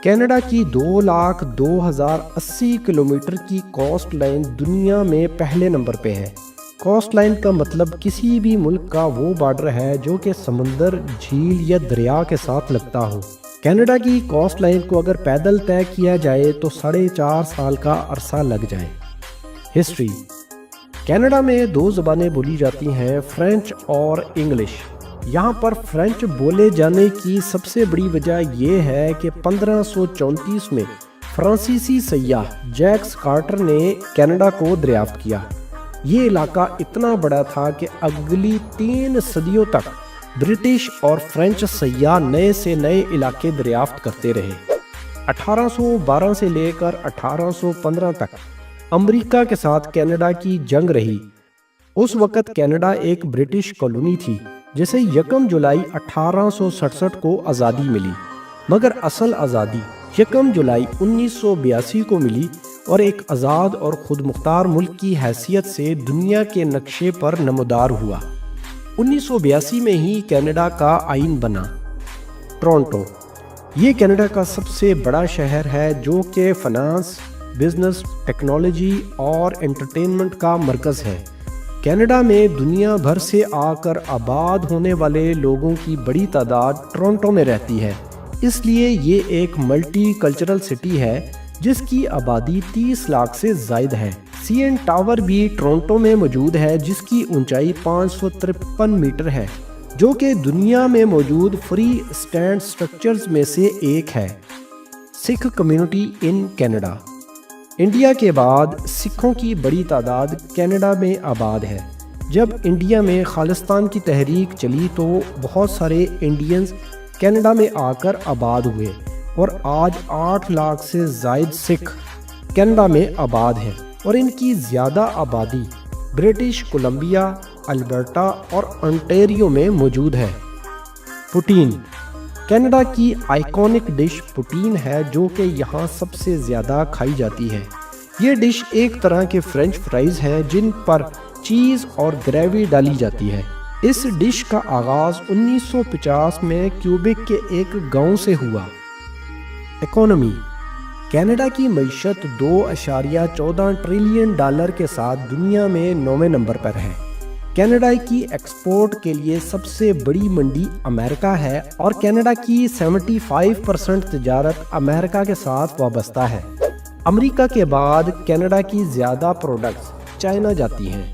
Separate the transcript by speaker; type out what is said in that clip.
Speaker 1: Canada کی 2,02,080 kilometre کی coast line دنیا میں پہلے نمبر پہ ہے۔ کوسٹ لائن کا مطلب کسی بھی ملک کا وہ بارڈر ہے جو کہ سمندر، جھیل یا دریا کے ساتھ لگتا ہو۔ کینیڈا کی کوسٹ لائن کو اگر پیدل طے کیا جائے تو 4.5 سال کا عرصہ لگ جائے۔ ہسٹری: کینیڈا میں 2 زبانیں بولی جاتی ہیں، فرینچ اور انگلش۔ یہاں پر فرینچ بولے جانے کی سب سے بڑی وجہ یہ ہے کہ 1534 میں فرانسیسی سیاح جیکس کارٹر نے کینیڈا کو دریافت کیا۔ یہ علاقہ اتنا بڑا تھا کہ اگلی 3 صدیوں تک برٹش اور فرینچ سیاح نئے سے نئے علاقے دریافت کرتے رہے۔ 1812 سے لے کر 1815 تک امریکہ کے ساتھ کینیڈا کی جنگ رہی۔ اس وقت کینیڈا ایک برٹش کالونی تھی جسے 1 جولائی 1867 کو آزادی ملی، مگر اصل آزادی 1 جولائی 1982 کو ملی اور ایک آزاد اور خود مختار ملک کی حیثیت سے دنیا کے نقشے پر نمودار ہوا۔ 1982 میں ہی کینیڈا کا آئین بنا۔ ٹورنٹو: یہ کینیڈا کا سب سے بڑا شہر ہے جو کہ فنانس، بزنس، ٹیکنالوجی اور انٹرٹینمنٹ کا مرکز ہے۔ کینیڈا میں دنیا بھر سے آ کر آباد ہونے والے لوگوں کی بڑی تعداد ٹورنٹو میں رہتی ہے، اس لیے یہ ایک ملٹی کلچرل سٹی ہے جس کی آبادی 30 لاکھ سے زائد ہے۔ سی این ٹاور بھی ٹورنٹو میں موجود ہے جس کی اونچائی 553 میٹر ہے، جو کہ دنیا میں موجود فری اسٹینڈ سٹرکچرز میں سے ایک ہے۔ سکھ کمیونٹی ان کینیڈا: انڈیا کے بعد سکھوں کی بڑی تعداد کینیڈا میں آباد ہے۔ جب انڈیا میں خالصتان کی تحریک چلی تو بہت سارے انڈینز کینیڈا میں آ کر آباد ہوئے اور آج 8 لاکھ سے زائد سکھ کینیڈا میں آباد ہیں اور ان کی زیادہ آبادی برٹش کولمبیا، البرٹا اور انٹیریو میں موجود ہے۔ پوٹین: کینیڈا کی آئیکونک ڈش پوٹین ہے جو کہ یہاں سب سے زیادہ کھائی جاتی ہے۔ یہ ڈش ایک طرح کے فرینچ فرائز ہیں جن پر چیز اور گریوی ڈالی جاتی ہے۔ اس ڈش کا آغاز 1950 میں کیوبیک کے ایک گاؤں سے ہوا۔ اکانومی: کینیڈا کی معیشت $2.14 ٹریلین کے ساتھ دنیا میں 9ویں نمبر پر ہے۔ کینیڈا کی ایکسپورٹ کے لیے سب سے بڑی منڈی امریکہ ہے اور کینیڈا کی 75% تجارت امریکہ کے ساتھ وابستہ ہے۔ امریکہ کے بعد کینیڈا کی زیادہ پروڈکٹس چائنا جاتی ہیں۔